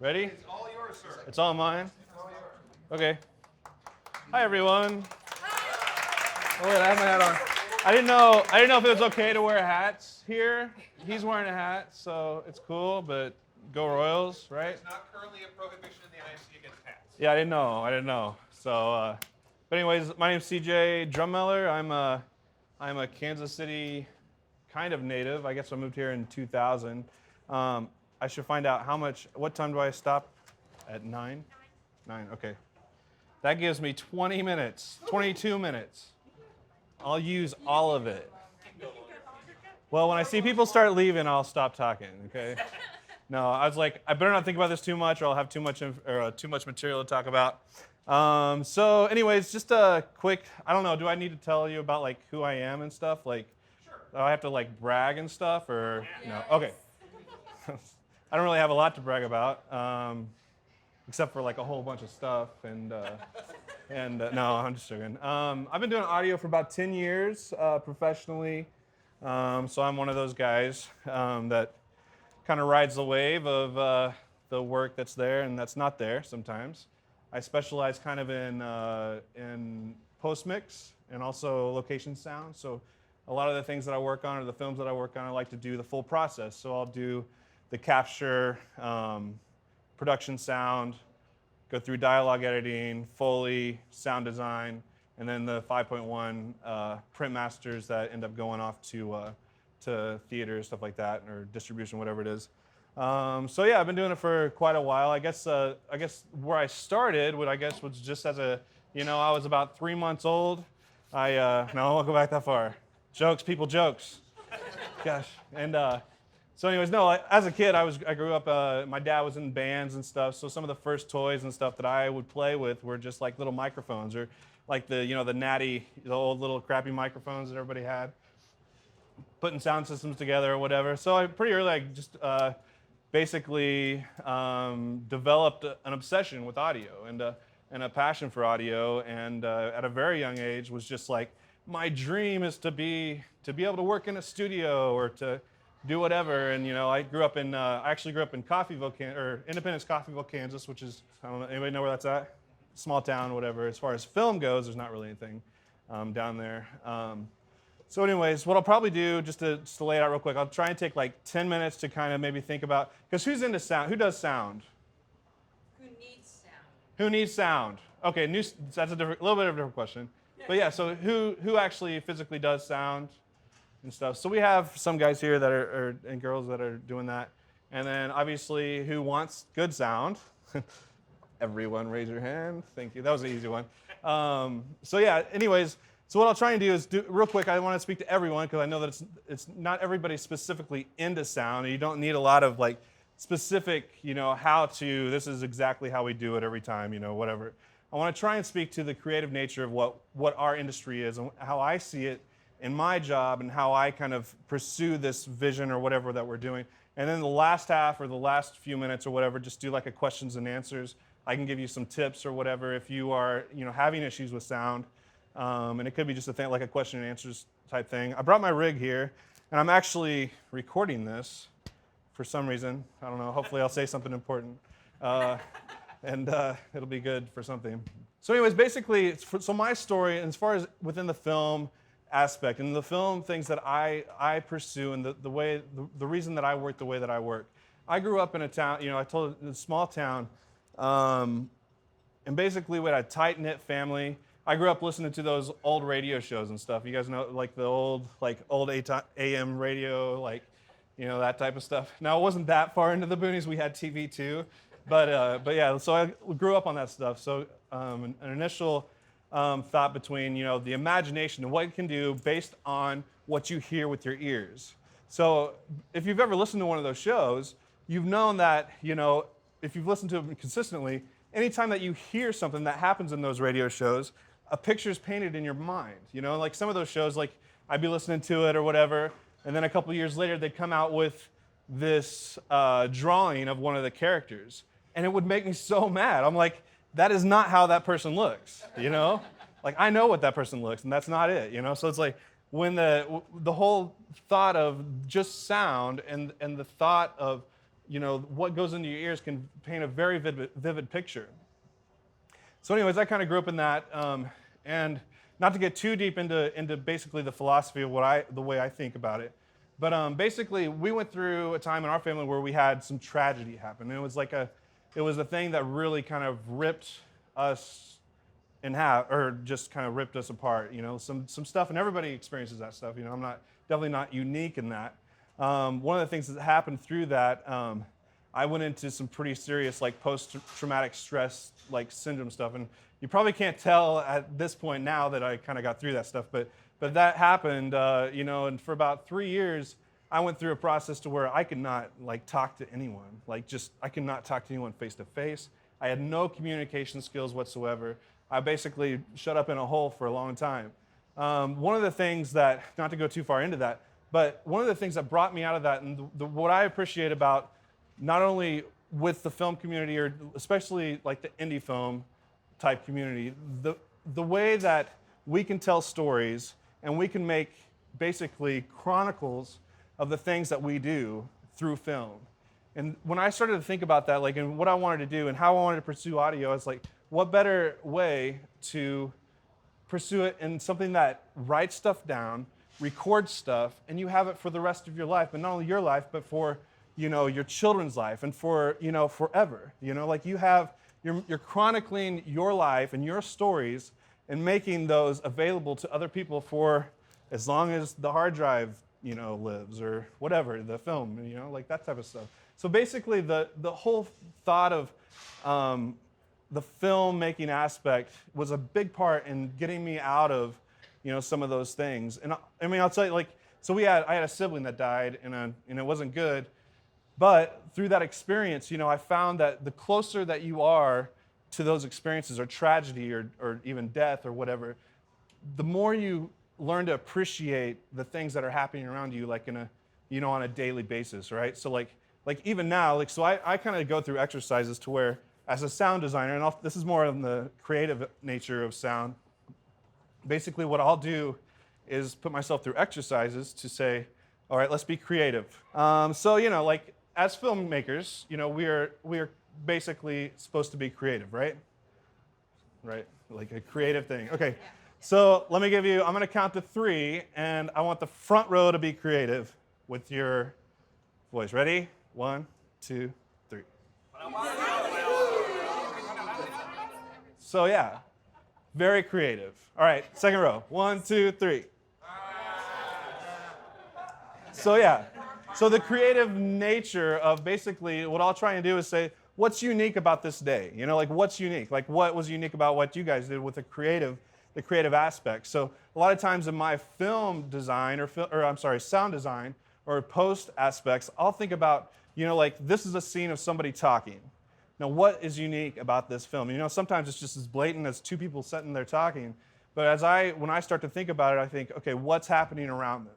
Ready? It's all yours, sir. It's all mine? It's all yours. Okay. Hi, everyone. Oh, wait, I have my hat on. I didn't know if it was okay to wear hats here. He's wearing a hat, so it's cool, but go Royals, right? There's not currently a prohibition in the IFC against hats. Yeah, I didn't know. So, but anyways, my name's CJ Drumeller. I'm a Kansas City kind of native. I guess I moved here in 2000. I should find out what time do I stop? At 9? 9, okay. That gives me 20 minutes, 22 minutes. I'll use all of it. Well, when I see people start leaving, I'll stop talking, okay? No, I was like, I better not think about this too much or I'll have too much material to talk about. So anyways, just a quick, I don't know, do I need to tell you about like who I am and stuff? Like, Sure. do I have to like brag and stuff or Yeah. no? Okay. I don't really have a lot to brag about, except for like a whole bunch of stuff and no, I'm just joking. I've been doing audio for about 10 years professionally, so I'm one of those guys that kind of rides the wave of the work that's there and that's not there sometimes. I specialize kind of in post-mix and also location sound. So a lot of the things that I work on or the films that I work on, I like to do the full process. So I'll do the capture, production sound, go through dialogue editing, Foley, sound design, and then the 5.1 print masters that end up going off to theaters, stuff like that, or distribution, whatever it is. So yeah, I've been doing it for quite a while. I guess where I started, was just as I was about 3 months old. No, I won't go back that far. Jokes, people, jokes. Gosh, and so anyways, no, as a kid, I grew up, my dad was in bands and stuff, so some of the first toys and stuff that I would play with were just like little microphones or like the natty, the old little crappy microphones that everybody had, putting sound systems together or whatever. So I pretty early, I just basically developed an obsession with audio and a passion for audio, and at a very young age was just like, my dream is to be able to work in a studio or to do whatever. And I actually grew up in Independence, Coffeyville, Kansas, which is, I don't know, anybody know where that's at? Small town, whatever. As far as film goes, there's not really anything down there. So anyways, what I'll probably do, just to lay it out real quick, I'll try and take like 10 minutes to kind of maybe think about, because who's into sound? Who does sound? Who needs sound? Who needs sound? Okay, that's a little bit of a different question. But yeah, so who actually physically does sound and stuff? So we have some guys here that are and girls that are doing that. And then obviously who wants good sound? Everyone raise your hand. Thank you. That was an easy one. So yeah, anyways, so what I'll try and do is real quick, I want to speak to everyone because I know that it's not everybody specifically into sound. And you don't need a lot of like specific, this is exactly how we do it every time, whatever. I want to try and speak to the creative nature of what our industry is and how I see it in my job and how I kind of pursue this vision or whatever that we're doing. And then the last half or the last few minutes or whatever, just do like a questions and answers. I can give you some tips or whatever if you are, having issues with sound. And it could be just a thing like a question and answers type thing. I brought my rig here, and I'm actually recording this for some reason. I don't know. Hopefully, I'll say something important, and it'll be good for something. So, anyways, basically, so my story, as far as within the film aspect and the film things that I pursue and the reason that I work the way that I work. I grew up in a town. I told you, a small town, and basically we had a tight-knit family. I grew up listening to those old radio shows and stuff. You guys know, like the old AM radio, that type of stuff. Now, it wasn't that far into the boonies. We had TV too, but yeah. So I grew up on that stuff. So an initial thought between the imagination and what it can do based on what you hear with your ears. So if you've ever listened to one of those shows, you've known that if you've listened to them consistently, anytime that you hear something that happens in those radio shows, a picture's painted in your mind. Like some of those shows, like I'd be listening to it or whatever, and then a couple years later they'd come out with this drawing of one of the characters, and it would make me so mad. I'm like, that is not how that person looks, Like I know what that person looks, and that's not it, So it's like when the whole thought of just sound and the thought of what goes into your ears can paint a very vivid picture. So anyways, I kind of grew up in that, and not to get too deep into basically the philosophy of the way I think about it, but basically we went through a time in our family where we had some tragedy happen. And it was a thing that really kind of ripped us in half, or just kind of ripped us apart. Some stuff, and everybody experiences that stuff. I'm definitely not unique in that. One of the things that happened through that, I went into some pretty serious like post-traumatic stress like syndrome stuff, and you probably can't tell at this point now that I kind of got through that stuff, but that happened, and for about 3 years, I went through a process to where I could not like talk to anyone, I could not talk to anyone face to face. I had no communication skills whatsoever. I basically shut up in a hole for a long time. One of the things that, not to go too far into that, but one of the things that brought me out of that, and what I appreciate about not only with the film community, or especially like the indie film type community, the way that we can tell stories and we can make basically chronicles of the things that we do through film. And when I started to think about that, like, and what I wanted to do and how I wanted to pursue audio, it's like, what better way to pursue it in something that writes stuff down, records stuff, and you have it for the rest of your life, but not only your life, but for your children's life, and for forever. Like you're chronicling your life and your stories and making those available to other people for as long as the hard drive lives, or whatever, the film, like that type of stuff. So basically the whole thought of the filmmaking aspect was a big part in getting me out of some of those things. And I mean, I'll tell you, like, so I had a sibling that died, and it wasn't good. But through that experience, I found that the closer that you are to those experiences, or tragedy, or even death, or whatever, the more you learn to appreciate the things that are happening around you, like on a daily basis, right? So like even now, like, so I kind of go through exercises to where, as a sound designer, and this is more on the creative nature of sound, basically what I'll do is put myself through exercises to say, all right, let's be creative. So like, as filmmakers, we are basically supposed to be creative, right? Right, like a creative thing. Okay, so let me I'm going to count to 3, and I want the front row to be creative with your voice. Ready? 1, 2, 3. So yeah, very creative. All right, second row. 1, 2, 3. So yeah. So the creative nature of basically what I'll try and do is say, what's unique about this day? Like, what's unique? Like, what was unique about what you guys did with the creative aspect? So a lot of times in my film design, sound design, or post aspects, I'll think about, like, this is a scene of somebody talking. Now, what is unique about this film? Sometimes it's just as blatant as 2 people sitting there talking. But when I start to think about it, I think, okay, what's happening around them?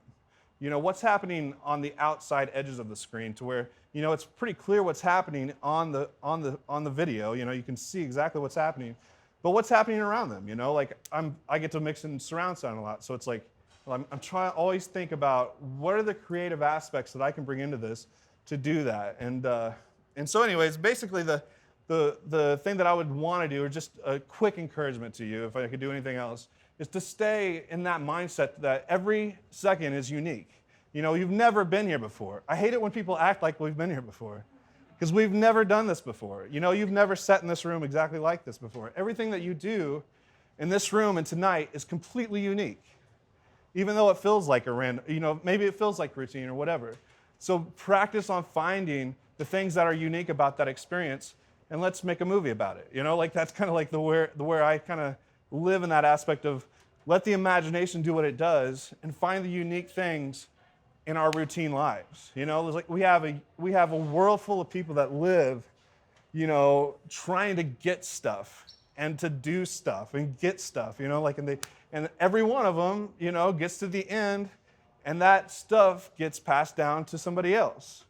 What's happening on the outside edges of the screen, to where, it's pretty clear what's happening on the video. You can see exactly what's happening, but what's happening around them? Like, I get to mix in surround sound a lot, so it's like, I'm trying to always think about what are the creative aspects that I can bring into this to do that. And so anyways, basically the thing that I would want to do, or just a quick encouragement to you, if I could do anything else, is to stay in that mindset that every second is unique. You've never been here before. I hate it when people act like we've been here before, because we've never done this before. You've never sat in this room exactly like this before. Everything that you do in this room and tonight is completely unique, even though it feels like a random, maybe it feels like routine or whatever. So practice on finding the things that are unique about that experience, and let's make a movie about it. Like, that's kind of like the where I kind of live in that aspect of let the imagination do what it does and find the unique things in our routine lives. There's like we have a world full of people that live, trying to get stuff and to do stuff and get stuff, like, and every one of them, gets to the end, and that stuff gets passed down to somebody else.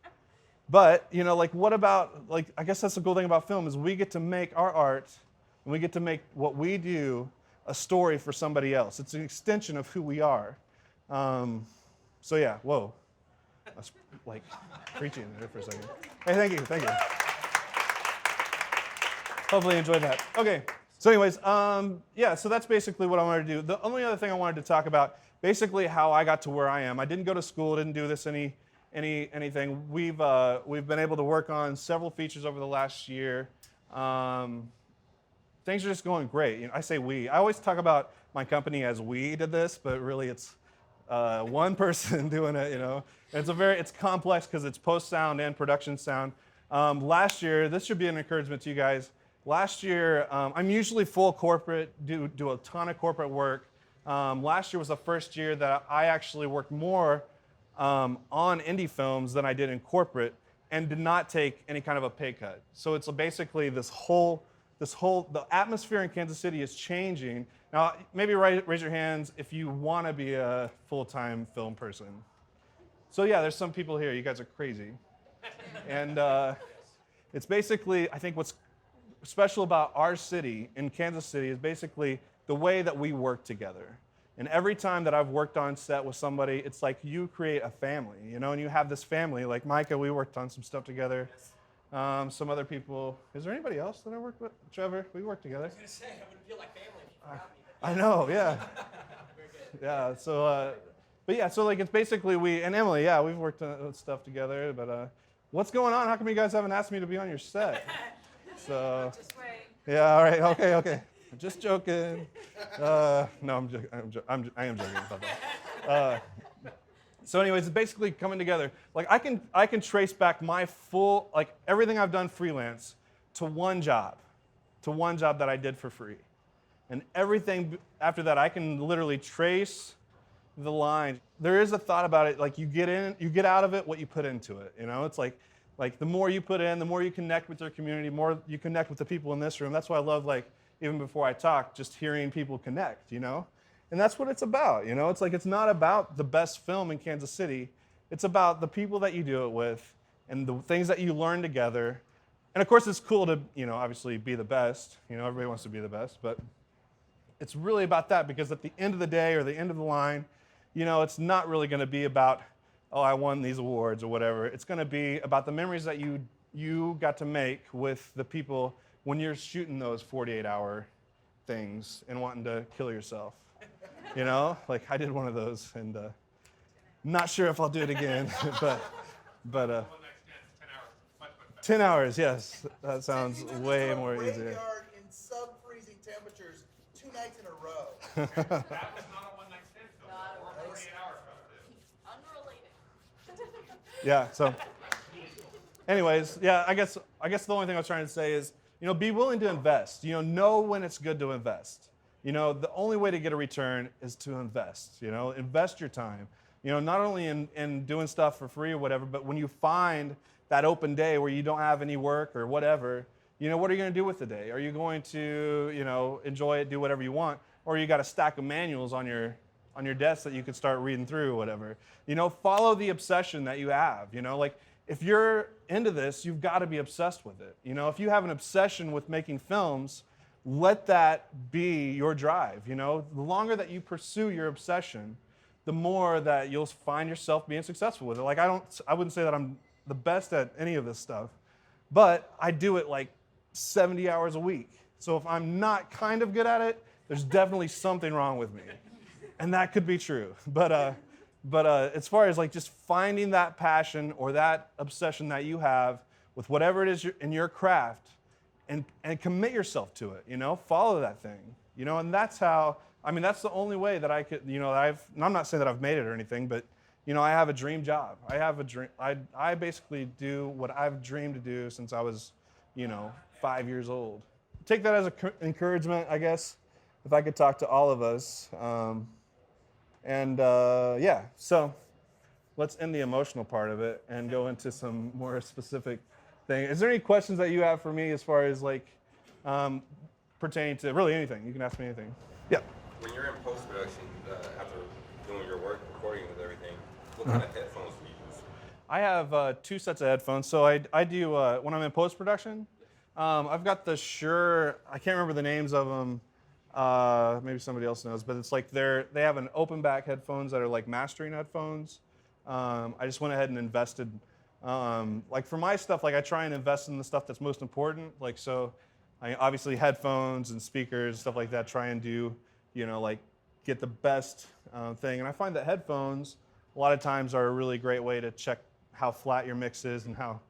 But, like, what about, like, I guess that's the cool thing about film, is we get to make our art, and we get to make what we do a story for somebody else. It's an extension of who we are. So yeah, whoa. That's like preaching there for a second. Hey, thank you. Hopefully you enjoyed that. Okay. So anyways, yeah, so that's basically what I wanted to do. The only other thing I wanted to talk about, basically how I got to where I am. I didn't go to school, didn't do this anything. We've been able to work on several features over the last year. Things are just going great. You know, I say we. I always talk about my company as we did this, but really it's one person doing it. You know, it's complex because it's post sound and production sound. Last year, this should be an encouragement to you guys. Last year, I'm usually full corporate, do a ton of corporate work. Last year was the first year that I actually worked more on indie films than I did in corporate, and did not take any kind of a pay cut. So it's basically the atmosphere in Kansas City is changing. Now, maybe raise your hands if you want to be a full-time film person. So yeah, there's some people here. You guys are crazy, and it's basically, I think what's special about our city in Kansas City is basically the way that we work together. And every time that I've worked on set with somebody, it's like you create a family, you know, and you have this family. Like Micah, we worked on some stuff together. Some other people. Is there anybody else that I worked with? Trevor, we worked together. I was going to say, I would feel like family if you forgot me. I know, yeah. Very good. Yeah, so, but yeah, so like it's basically and Emily, yeah, we've worked on stuff together, but what's going on? How come you guys haven't asked me to be on your set? So, Just wait. yeah, all right, okay. I'm just joking. No, I am joking about that. So anyways, it's basically coming together. Like I can trace back my full, like everything I've done freelance to one job that I did for free. And everything after that, I can literally trace the line. There is a thought about it, like you get out of it what you put into it. You know, it's like the more you put in, the more you connect with your community, the more you connect with the people in this room. That's why I love, like, even before I talk, just hearing people connect, you know? And that's what it's about, you know? It's like it's not about the best film in Kansas City. It's about the people that you do it with and the things that you learn together. And of course, it's cool to, you know, obviously be the best. You know, everybody wants to be the best, but it's really about that, because at the end of the day or the end of the line, you know, it's not really going to be about, oh, I won these awards or whatever. It's going to be about the memories that you got to make with the people when you're shooting those 48-hour things and wanting to kill yourself. You know, like I did one of those, and not sure if I'll do it again, but One night stands, 10 hours. Much better. 10 hours, yes, that sounds You went way to a more easier. graveyard in sub-freezing temperatures 2 nights in a row. That was not a one night stand film. Not a Or one-night 48 hour film. Unrelated. Yeah. So, anyways, yeah. I guess the only thing I was trying to say is, you know, be willing to invest. You know when it's good to invest. You know, the only way to get a return is to invest. You know, invest your time. You know, not only in doing stuff for free or whatever, but when you find that open day where you don't have any work or whatever, you know, what are you going to do with the day? Are you going to, you know, enjoy it, do whatever you want, or you got a stack of manuals on your desk that you could start reading through or whatever? You know, follow the obsession that you have. You know, like if you're into this, you've got to be obsessed with it. You know, if you have an obsession with making films, let that be your drive. You know, the longer that you pursue your obsession, the more that you'll find yourself being successful with it. Like I wouldn't say that I'm the best at any of this stuff, but I do it like 70 hours a week. So if I'm not kind of good at it, there's definitely something wrong with me. And that could be true. But as far as like just finding that passion or that obsession that you have with whatever it is in your craft, and commit yourself to it, you know, follow that thing, you know, and that's how, I mean, that's the only way that I could, you know, and I'm not saying that I've made it or anything, but, you know, I have a dream job. I have a dream, I basically do what I've dreamed to do since I was, you know, 5 years old. Take that as an encouragement, I guess, if I could talk to all of us. Yeah, so let's end the emotional part of it and go into some more specific thing. Is there any questions that you have for me as far as like pertaining to really anything? You can ask me anything. Yeah. When you're in post-production, after doing your work, recording with everything, what kind of headphones do you use? I have 2 sets of headphones. So I do, when I'm in post-production, I've got the Shure, I can't remember the names of them. Maybe somebody else knows, but it's like they have an open back headphones that are like mastering headphones. I just went ahead and invested. Like for my stuff, like I try and invest in the stuff that's most important. Like so, I obviously headphones and speakers, stuff like that. Try and do, like get the best thing. And I find that headphones a lot of times are a really great way to check how flat your mix is and how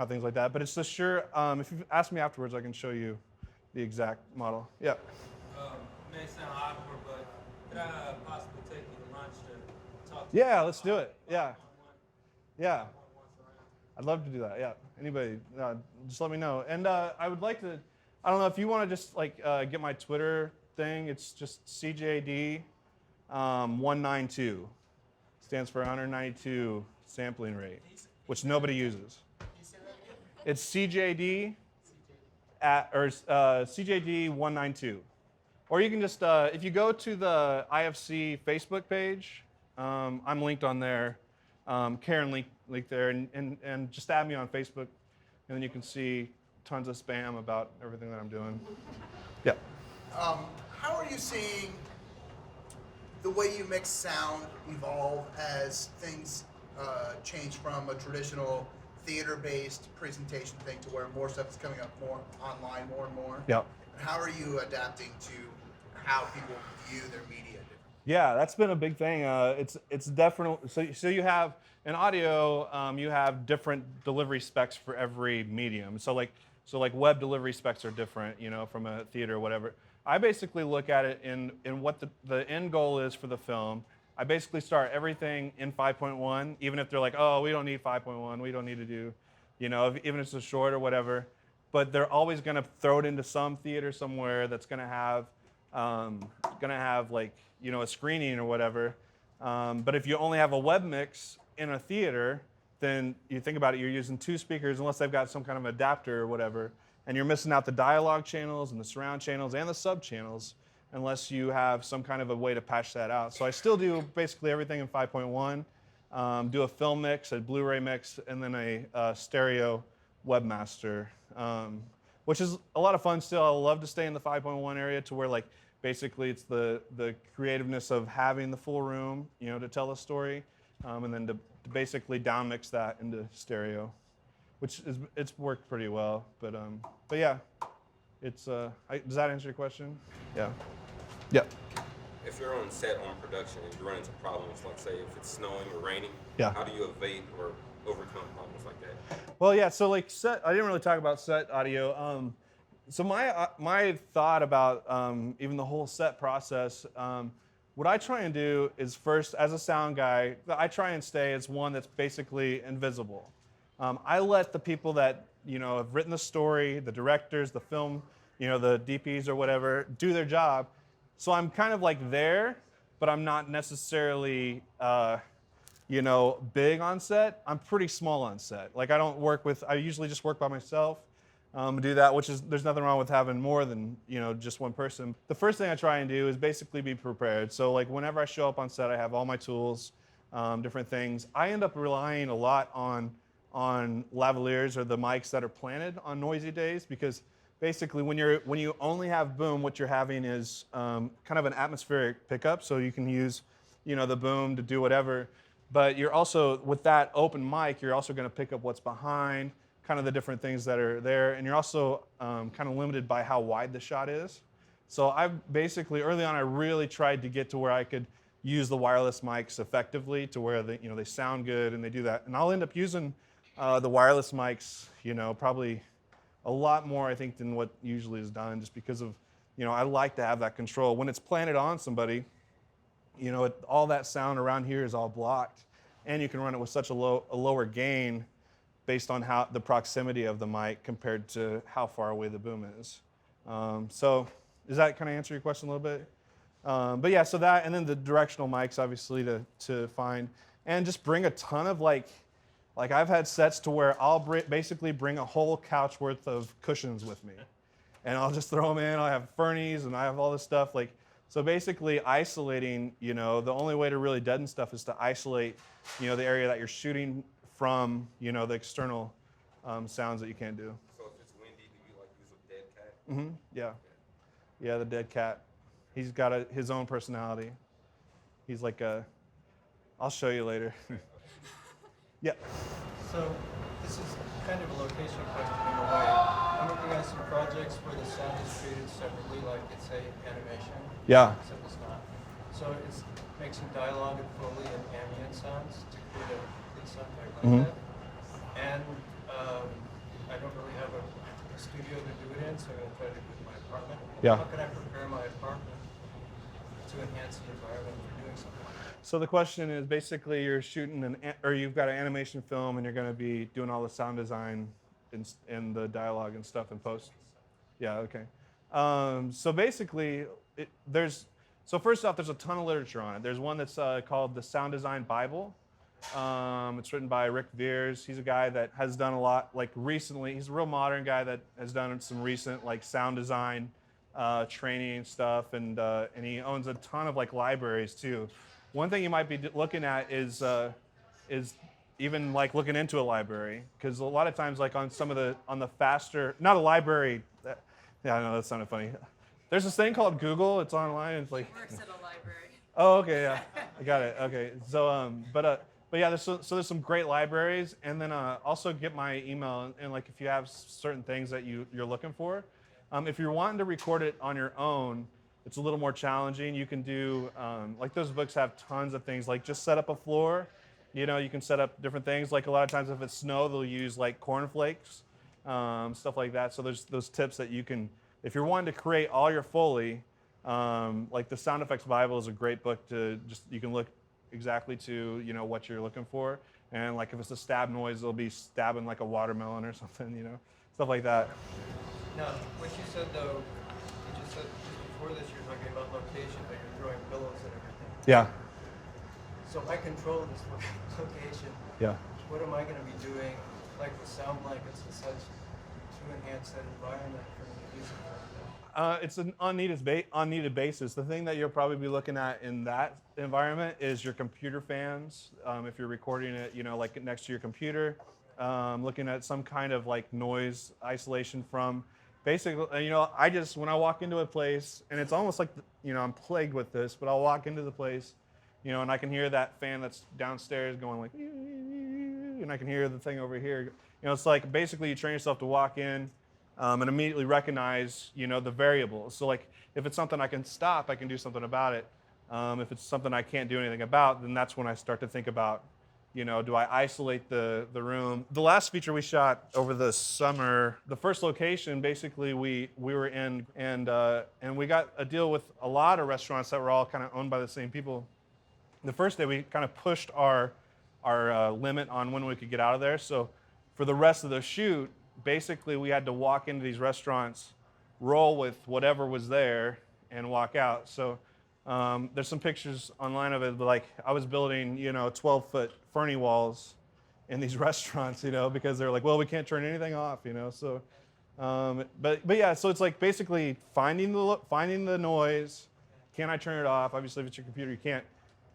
things like that. But it's the Shure. If you ask me afterwards, I can show you the exact model. Yeah. May sound awkward, but could I possibly take you to lunch to talk to Yeah, you let's do it. Yeah. one-on-one Yeah. once around? I'd love to do that. Yeah. Anybody, just let me know. And I would like to. I don't know if you want to just like get my Twitter thing. It's just CJD 192. Stands for 192 sampling rate, which nobody uses. It's CJD CJD 192. Or you can just if you go to the IFC Facebook page, I'm linked on there. Karen linked there, and just add me on Facebook, and then you can see tons of spam about everything that I'm doing. Yeah. How are you seeing the way you mix sound evolve as things change from a traditional theater-based presentation thing to where more stuff is coming up more online more and more? Yeah. How are you adapting to how people view their media differently? Yeah, that's been a big thing. It's definitely so you have in audio, you have different delivery specs for every medium. So like web delivery specs are different, from a theater or whatever. I basically look at it in what the end goal is for the film. I basically start everything in 5.1, even if they're like, oh, we don't need 5.1, we don't need to do, even if it's a short or whatever. But they're always going to throw it into some theater somewhere that's going to have like a screening or whatever. But if you only have a web mix in a theater, then you think about it, you're using two speakers unless they've got some kind of adapter or whatever, and you're missing out the dialogue channels and the surround channels and the sub channels unless you have some kind of a way to patch that out. So I still do basically everything in 5.1, do a film mix, a Blu-ray mix, and then a stereo webmaster, which is a lot of fun still. I love to stay in the 5.1 area to where like basically it's the creativeness of having the full room, to tell a story, and then to basically down mix that into stereo, which it's worked pretty well. But yeah, it's does that answer your question? Yeah. Yeah. If you're on set on production and you run into problems, like say if it's snowing or raining, Yeah. how do you evade or overcome problems like that? Well, yeah. So like set, I didn't really talk about set audio. So my thought about even the whole set process, what I try and do is first, as a sound guy, I try and stay as one that's basically invisible. I let the people that have written the story, the directors, the film, the DPs or whatever, do their job. So I'm kind of like there, but I'm not necessarily big on set. I'm pretty small on set. Like I usually just work by myself. Do that, which is, there's nothing wrong with having more than just one person. The first thing I try and do is basically be prepared. So like whenever I show up on set, I have all my tools, different things. I end up relying a lot on lavaliers or the mics that are planted on noisy days, because basically when you only have boom, what you're having is kind of an atmospheric pickup. So you can use the boom to do whatever, but you're also, with that open mic, you're also going to pick up what's behind, kind of the different things that are there, and you're also kind of limited by how wide the shot is. So I basically, early on, I really tried to get to where I could use the wireless mics effectively to where they sound good and they do that. And I'll end up using the wireless mics, probably a lot more, I think, than what usually is done, just because of, I like to have that control. When it's planted on somebody, all that sound around here is all blocked, and you can run it with such a lower gain based on how the proximity of the mic compared to how far away the boom is. So does that kind of answer your question a little bit? But yeah, so that, and then the directional mics, obviously, to find, and just bring a ton of like I've had sets to where I'll basically bring a whole couch worth of cushions with me, and I'll just throw them in. I have fernies and I have all this stuff. So basically isolating, the only way to really deaden stuff is to isolate, the area that you're shooting from, the external sounds that you can't do. So if it's windy, do you use a dead cat? Yeah. Yeah, the dead cat. He's got his own personality. He's like I'll show you later. Yeah. So this is kind of a location question in a way. I'm looking at some projects where the sound is treated separately, like it's a animation. Yeah. Except it's not. So it's mixing dialogue and Foley and ambient sounds to create a complete soundtrack like that. And I don't really have a studio to do it in, so I'm going to try to do it in my apartment. Yeah. How can I prepare my apartment to enhance the environment for doing something? So the question is basically you're shooting or you've got an animation film and you're going to be doing all the sound design and the dialogue and stuff in post. Yeah. Okay. So basically, so first off, there's a ton of literature on it. There's one that's called the Sound Design Bible. It's written by Rick Veers. He's a guy that has done a lot, like recently. He's a real modern guy that has done some recent like sound design training and stuff, and he owns a ton of like libraries too. One thing you might be looking at is even like looking into a library, because a lot of times like on the faster, not a library. Yeah, I know that sounded funny. There's this thing called Google. It's online. And it's like. Works at a library. Oh, okay, yeah, I got it. Okay, so but yeah, there's some great libraries, and then also get my email and like if you have certain things that you're looking for, if you're wanting to record it on your own, it's a little more challenging. You can do like those books have tons of things, like just set up a floor. You know, you can set up different things. Like a lot of times if it's snow, they'll use like cornflakes, stuff like that. So there's those tips that you can, if you're wanting to create all your Foley. Like the Sound Effects Bible is a great book to you can look exactly to what you're looking for, and like if it's a stab noise, it'll be stabbing like a watermelon or something, stuff like that. Now, what you said though, you just said just before this you're talking about location, but you're throwing pillows and everything. Yeah. So if I control this location, Yeah. what am I going to be doing, like with sound blankets and such, to enhance that environment for me to do something like that? It's an unneeded basis. The thing that you'll probably be looking at in that environment is your computer fans. If you're recording it, like next to your computer, looking at some kind of like noise isolation from. Basically, when I walk into a place, and it's almost like I'm plagued with this, but I'll walk into the place, and I can hear that fan that's downstairs going like, and I can hear the thing over here. It's like basically you train yourself to walk in. And immediately recognize, the variables. So like, if it's something I can stop, I can do something about it. If it's something I can't do anything about, then that's when I start to think about, do I isolate the room? The last feature we shot over the summer, the first location, basically we were in, and we got a deal with a lot of restaurants that were all kind of owned by the same people. The first day we kind of pushed our limit on when we could get out of there. So for the rest of the shoot, basically we had to walk into these restaurants, roll with whatever was there, and walk out. So there's some pictures online of it, but like I was building, 12-foot Fernie walls in these restaurants, because they're like, well, we can't turn anything off, So, but yeah, so it's like basically finding the noise. Can I turn it off? Obviously, if it's your computer, you can't.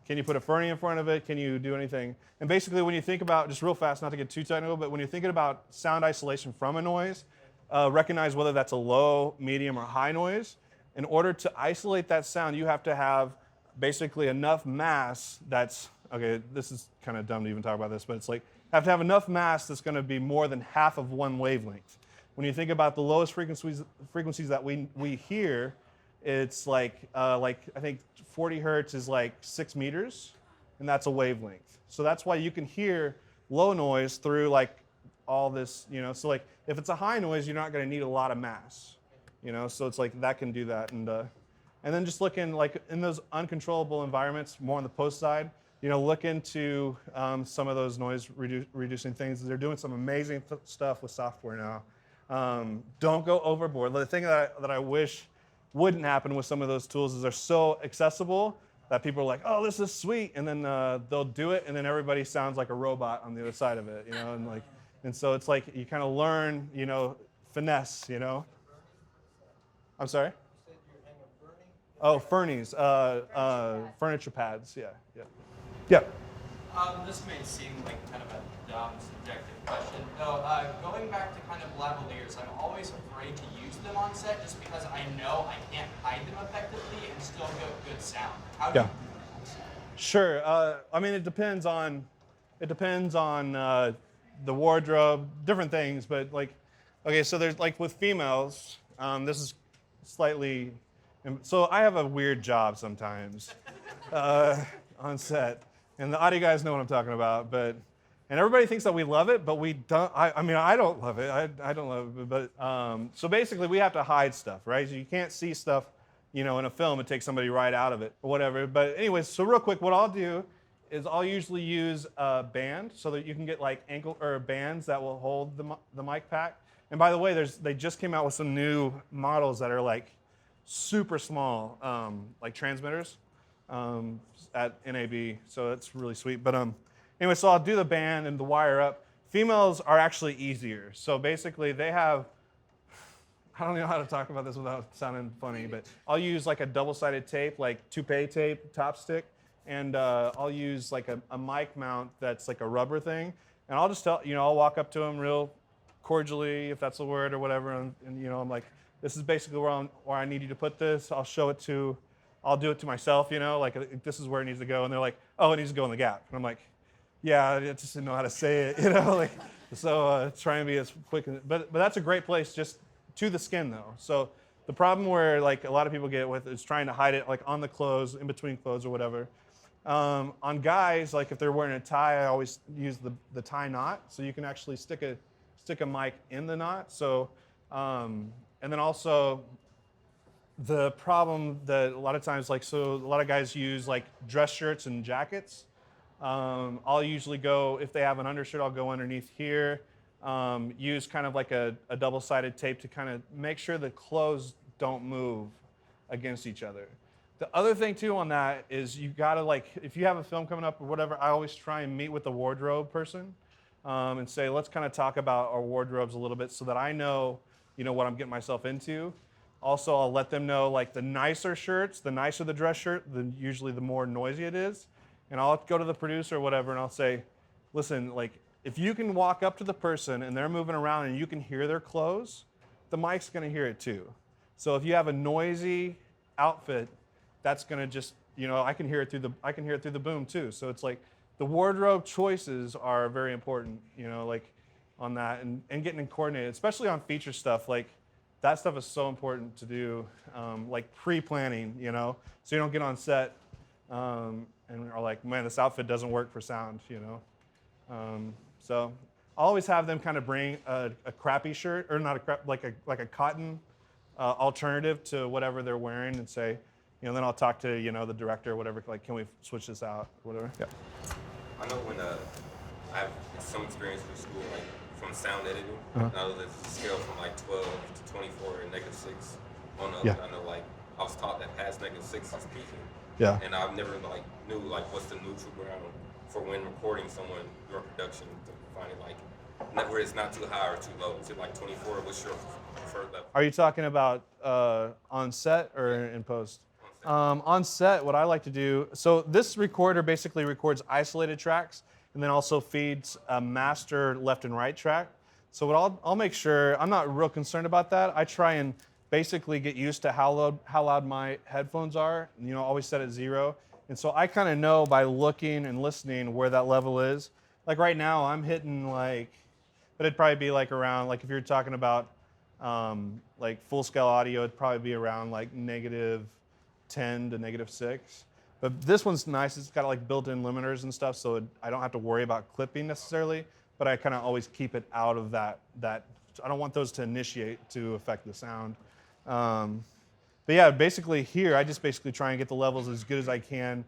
Can you put a Fernie in front of it? Can you do anything? And basically, when you think about, just real fast, not to get too technical, but when you're thinking about sound isolation from a noise, recognize whether that's a low, medium, or high noise. In order to isolate that sound, you have to have basically enough mass that's, okay, this is kind of dumb to even talk about this, but it's like, have to have enough mass that's going to be more than half of one wavelength. When you think about the lowest frequencies that we hear, it's like I think 40 hertz is like 6 meters, and that's a wavelength. So that's why you can hear low noise through like all this, So like if it's a high noise, you're not going to need a lot of mass, So it's like that can do that, and then just looking like in those uncontrollable environments, more on the post side, look into some of those noise reducing things. They're doing some amazing stuff with software now. Don't go overboard. The thing that I wish wouldn't happen with some of those tools is they're so accessible that people are like, oh, this is sweet, and then they'll do it, and then everybody sounds like a robot on the other side of it, and so it's like you kind of learn, finesse, I'm sorry? You said you're hanging a Fernie? Oh, Fernies, furniture pads, yeah. This may seem like kind of a dumb, subjective question, though. Going back to kind of lavaliers, I'm always afraid to use them on set just because I know I can't hide them effectively and still get good sound. How do you do that? Sure. I mean, it depends on It depends on the wardrobe, different things. But like, okay, so there's like with females, this is slightly. So I have a weird job sometimes on set, and the audio guys know what I'm talking about. And everybody thinks that we love it, but we don't. I mean, I don't love it. I don't love it. But so basically, we have to hide stuff, right? So you can't see stuff, in a film. It takes somebody right out of it or whatever. But anyways, so real quick, what I'll do is I'll usually use a band so that you can get like ankle or bands that will hold the mic pack. And by the way, they just came out with some new models that are like super small, like transmitters at NAB. So that's really sweet. But anyway, so I'll do the band and the wire up. Females are actually easier. So basically, they have. I don't know how to talk about this without sounding funny, but I'll use like a double-sided tape, like toupee tape, top stick. And I'll use like a mic mount that's like a rubber thing, and I'll just tell I'll walk up to them real cordially, if that's the word or whatever, and I'm like, this is basically where I need you to put this. I'll do it to myself, like this is where it needs to go, and they're like, oh, it needs to go in the gap, and I'm like, yeah, I just didn't know how to say it, like so try and be as quick, but that's a great place just to the skin though. So the problem where like a lot of people get with is trying to hide it like on the clothes, in between clothes or whatever. On guys, like if they're wearing a tie, I always use the tie knot, so you can actually stick a mic in the knot. So, and then also the problem that a lot of times, like so, a lot of guys use like dress shirts and jackets. I'll usually go, if they have an undershirt, I'll go underneath here. Use kind of like a double-sided tape to kind of make sure the clothes don't move against each other. The other thing too on that is you gotta like, if you have a film coming up or whatever, I always try and meet with the wardrobe person and say, let's kind of talk about our wardrobes a little bit so that I know, what I'm getting myself into. Also, I'll let them know like the nicer shirts, the nicer the dress shirt, usually the more noisy it is. And I'll go to the producer or whatever and I'll say, listen, like if you can walk up to the person and they're moving around and you can hear their clothes, the mic's gonna hear it too. So if you have a noisy outfit, that's gonna just, I can hear it through the boom too. So it's like the wardrobe choices are very important, like on that and getting it coordinated, especially on feature stuff. Like that stuff is so important to do, like pre-planning, so you don't get on set and are like, man, this outfit doesn't work for sound, So I'll always have them kind of bring a crappy shirt or not a crap, like a cotton alternative to whatever they're wearing and say. Then I'll talk to the director or whatever. Like, can we switch this out or whatever? Yeah. I know when I have some experience with school, like from sound editing. Uh-huh. I know there's a scale from like 12 to 24 and -6 on the Yeah. other. I know like I was taught that past -6 is peaking. Yeah. And I've never like knew like what's the neutral ground for when recording someone your production to find it like where it's not too high or too low. Is it like 24? What's your preferred level? Are you talking about on set or in post? On set, what I like to do, so this recorder basically records isolated tracks and then also feeds a master left and right track. So what I'll make sure, I'm not real concerned about that. I try and basically get used to how loud my headphones are, always set at 0. And so I kind of know by looking and listening where that level is. Like right now, I'm hitting like, but it'd probably be like around, like if you're talking about like full scale audio, it'd probably be around like -10 to -6. But this one's nice. It's got like built-in limiters and stuff, so I don't have to worry about clipping necessarily, but I kind of always keep it out of that. I don't want those to initiate to affect the sound. But yeah, basically here, I just basically try and get the levels as good as I can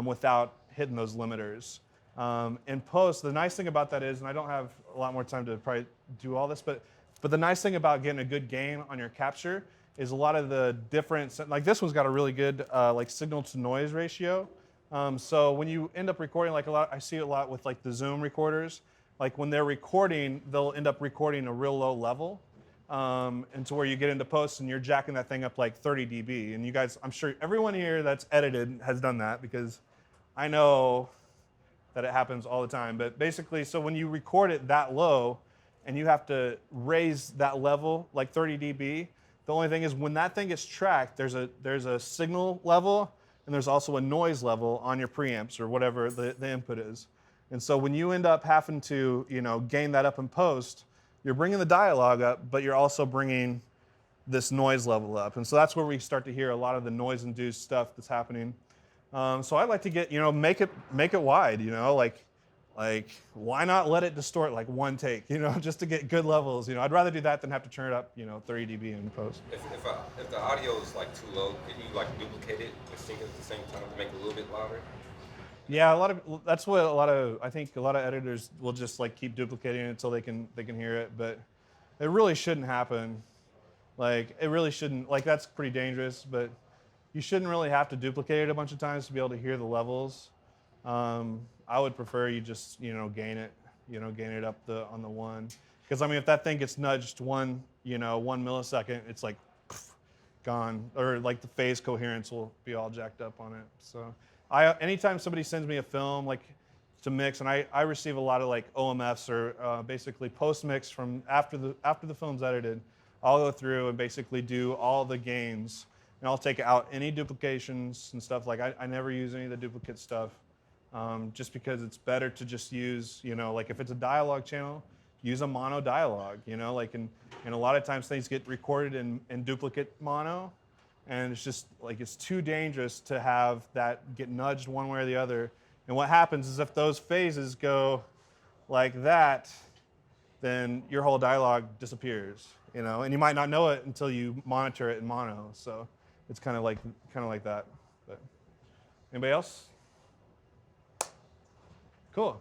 without hitting those limiters. In post, the nice thing about that is, and I don't have a lot more time to probably do all this, but the nice thing about getting a good gain on your capture is a lot of the difference, like this one's got a really good like signal to noise ratio. So when you end up recording, like I see it a lot with like the Zoom recorders, like when they're recording, they'll end up recording a real low level. And to where you get into post and you're jacking that thing up like 30 dB. And you guys, I'm sure everyone here that's edited has done that because I know that it happens all the time. But basically, so when you record it that low and you have to raise that level like 30 dB, the only thing is when that thing gets tracked, there's a signal level and there's also a noise level on your preamps or whatever the input is. And so when you end up having to, gain that up in post, you're bringing the dialogue up, but you're also bringing this noise level up. And so that's where we start to hear a lot of the noise-induced stuff that's happening. So I like to get, make it wide, like why not let it distort like one take, just to get good levels. I'd rather do that than have to turn it up, 30 dB in post. If the audio is like too low, can you like duplicate it and sync it at the same time to make it a little bit louder? Yeah, that's what I think a lot of editors will just like keep duplicating it until they can hear it, but it really shouldn't happen. Like it really shouldn't. Like that's pretty dangerous, but you shouldn't really have to duplicate it a bunch of times to be able to hear the levels. I would prefer you just gain it up on the one, because I mean if that thing gets nudged 1 millisecond, it's like gone, or like the phase coherence will be all jacked up on it. So anytime somebody sends me a film like to mix, and I receive a lot of like OMFs or basically post mix from after the film's edited, I'll go through and basically do all the gains, and I'll take out any duplications and stuff. Like I never use any of the duplicate stuff, just because it's better to just use, like if it's a dialogue channel, use a mono dialogue, like and a lot of times things get recorded in duplicate mono, and it's just like it's too dangerous to have that get nudged one way or the other. And what happens is if those phases go like that, then your whole dialogue disappears, and you might not know it until you monitor it in mono. So it's kind of like that. But anybody else? Cool.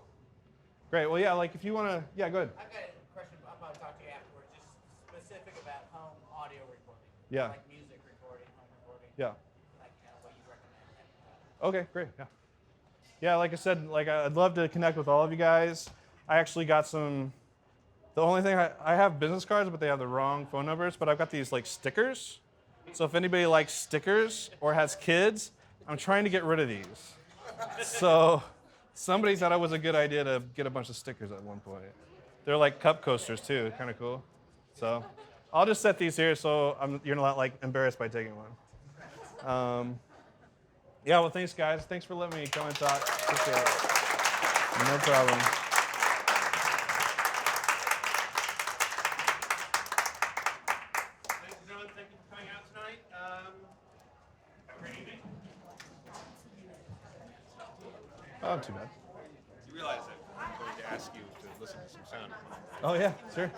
Great. Well, yeah, like if you want to, yeah, go ahead. I've got a question. I'm going to talk to you afterwards, just specific about home audio recording. Yeah. Like music recording, home recording. Yeah. Like what you recommend. Okay, great. Yeah. Yeah, like I said, like I'd love to connect with all of you guys. I actually got some. The only thing I have business cards, but they have the wrong phone numbers. But I've got these like stickers. So if anybody likes stickers or has kids, I'm trying to get rid of these. So somebody thought it was a good idea to get a bunch of stickers at one point. They're like cup coasters too, kind of cool. So I'll just set these here so you're not like embarrassed by taking one. Yeah, well, thanks guys. Thanks for letting me come and talk. Appreciate it. No problem. Ladies and gentlemen, thank you for coming out tonight. Have a great evening. Oh, not too bad. You realize that I'm going to ask you to listen to some sound. Oh yeah, sure.